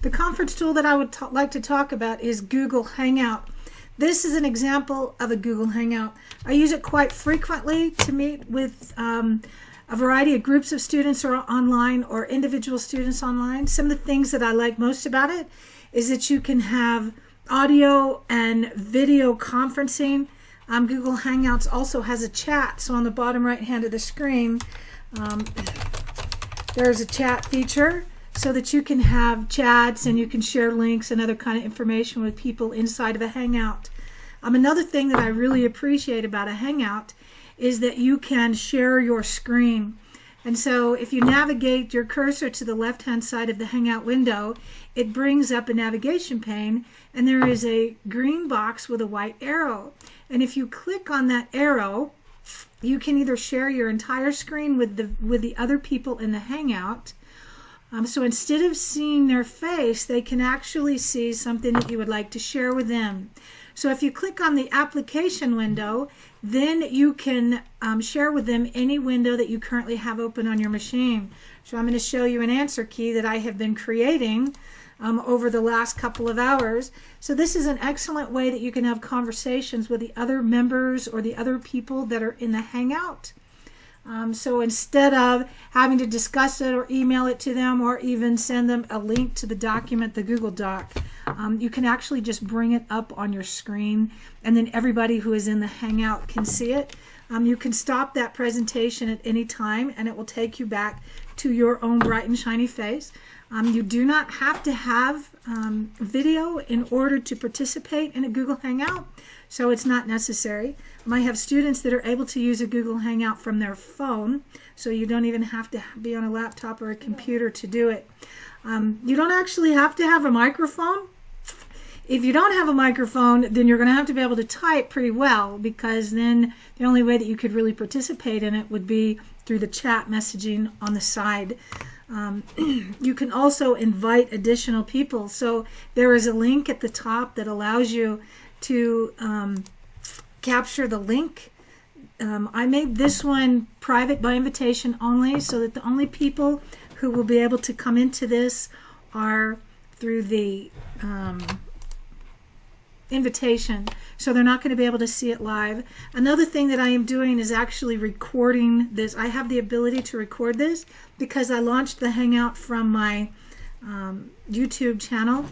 The conference tool that I would like to talk about is Google Hangout. This is an example of a Google Hangout. I use it quite frequently to meet with a variety of groups of students or online or individual students online. Some of the things that I like most about it is that you can have audio and video conferencing. Google Hangouts also has a chat. So on the bottom right hand of the screen, there's a chat feature so that you can have chats and you can share links and other kind of information with people inside of a Hangout. Another thing that I really appreciate about a Hangout is that you can share your screen. And so if you navigate your cursor to the left-hand side of the Hangout window, it brings up a navigation pane, and there is a green box with a white arrow. And if you click on that arrow, you can either share your entire screen with the other people in the Hangout. So instead of seeing their face, they can actually see something that you would like to share with them. So if you click on the application window, then you can share with them any window that you currently have open on your machine. So I'm going to show you an answer key that I have been creating over the last couple of hours. So this is an excellent way that you can have conversations with the other members or the other people that are in the Hangout. So instead of having to discuss it or email it to them or even send them a link to the document, the Google Doc, you can actually just bring it up on your screen, and then everybody who is in the Hangout can see it. You can stop that presentation at any time and it will take you back to your own bright and shiny face. You do not have to have video in order to participate in a Google Hangout, so it's not necessary. I have students that are able to use a Google Hangout from their phone, so you don't even have to be on a laptop or a computer to do it. You don't actually have to have a microphone. If you don't have a microphone, then you're going to have to be able to type pretty well, because then the only way that you could really participate in it would be through the chat messaging on the side. You can also invite additional people. So there is a link at the top that allows you to capture the link. I made this one private by invitation only, so that the only people who will be able to come into this are through the invitation, so they're not going to be able to see it live. Another thing that I am doing is actually recording this. I have the ability to record this because I launched the Hangout from my YouTube channel,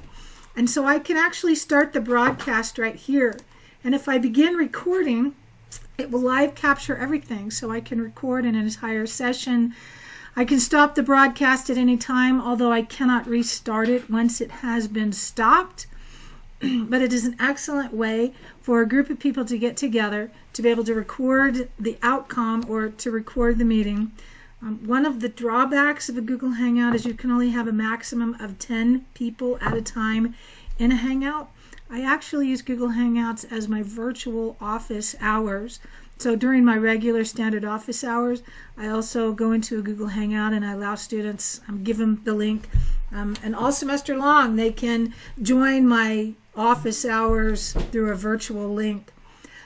and so I can actually start the broadcast right here, and if I begin recording, it will live capture everything, so I can record an entire session. I can stop the broadcast at any time, although I cannot restart it once it has been stopped. But it is an excellent way for a group of people to get together, to be able to record the outcome or to record the meeting. One of the drawbacks of a Google Hangout is you can only have a maximum of 10 people at a time in a Hangout. I actually use Google Hangouts as my virtual office hours. So during my regular standard office hours, I also go into a Google Hangout and I allow students, give them the link, and all semester long they can join my office hours through a virtual link.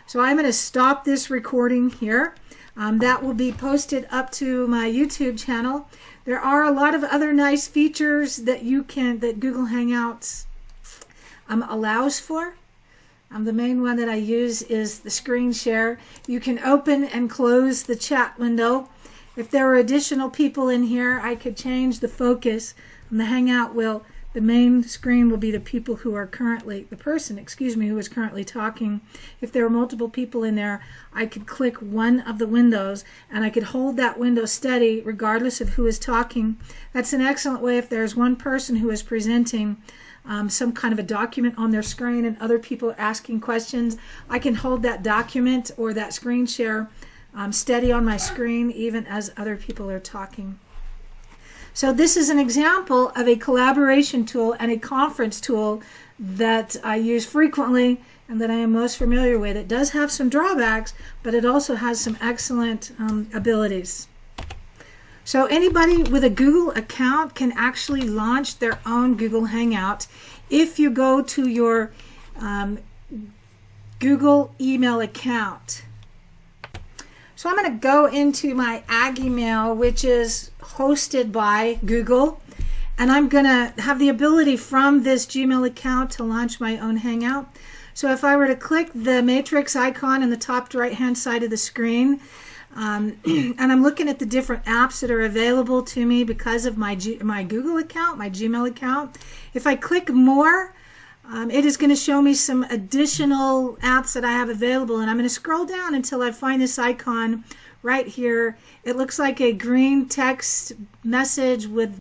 So I'm going to stop this recording here. That will be posted up to my YouTube channel. There are a lot of other nice features that Google Hangouts allows for. The main one that I use is the screen share. You can open and close the chat window. If there are additional people in here, I could change the focus. And the Hangout the main screen will be the people who are currently, the person, who is currently talking. If there are multiple people in there, I could click one of the windows and I could hold that window steady regardless of who is talking. That's an excellent way if there's one person who is presenting some kind of a document on their screen and other people are asking questions. I can hold that document or that screen share steady on my screen even as other people are talking. So this is an example of a collaboration tool and a conference tool that I use frequently and that I am most familiar with. It does have some drawbacks, but it also has some excellent abilities. So anybody with a Google account can actually launch their own Google Hangout. If you go to your Google email account. So I'm going to go into my Ag email, which is hosted by Google, and I'm going to have the ability from this Gmail account to launch my own Hangout. So if I were to click the matrix icon in the top right hand side of the screen, and I'm looking at the different apps that are available to me because of my Google account, my Gmail account. If I click more, it is going to show me some additional apps that I have available, and I'm going to scroll down until I find this icon right here. It looks like a green text message with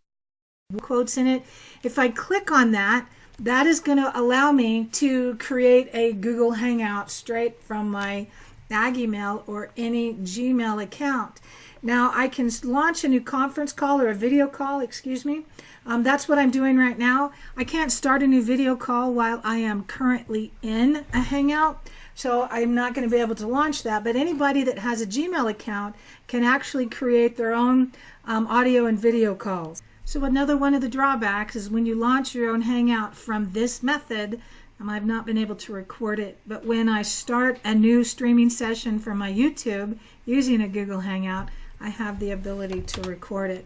quotes in it. If I click on that, that is going to allow me to create a Google Hangout straight from my email or any Gmail account. Now I can launch a new conference call or a video call, excuse me. That's what I'm doing right now. I can't start a new video call while I am currently in a Hangout, so I'm not going to be able to launch that. But anybody that has a Gmail account can actually create their own audio and video calls. So another one of the drawbacks is when you launch your own Hangout from this method, I've not been able to record it, but when I start a new streaming session from my YouTube using a Google Hangout, I have the ability to record it.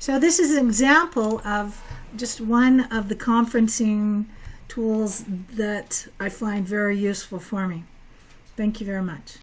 So this is an example of just one of the conferencing tools that I find very useful for me. Thank you very much.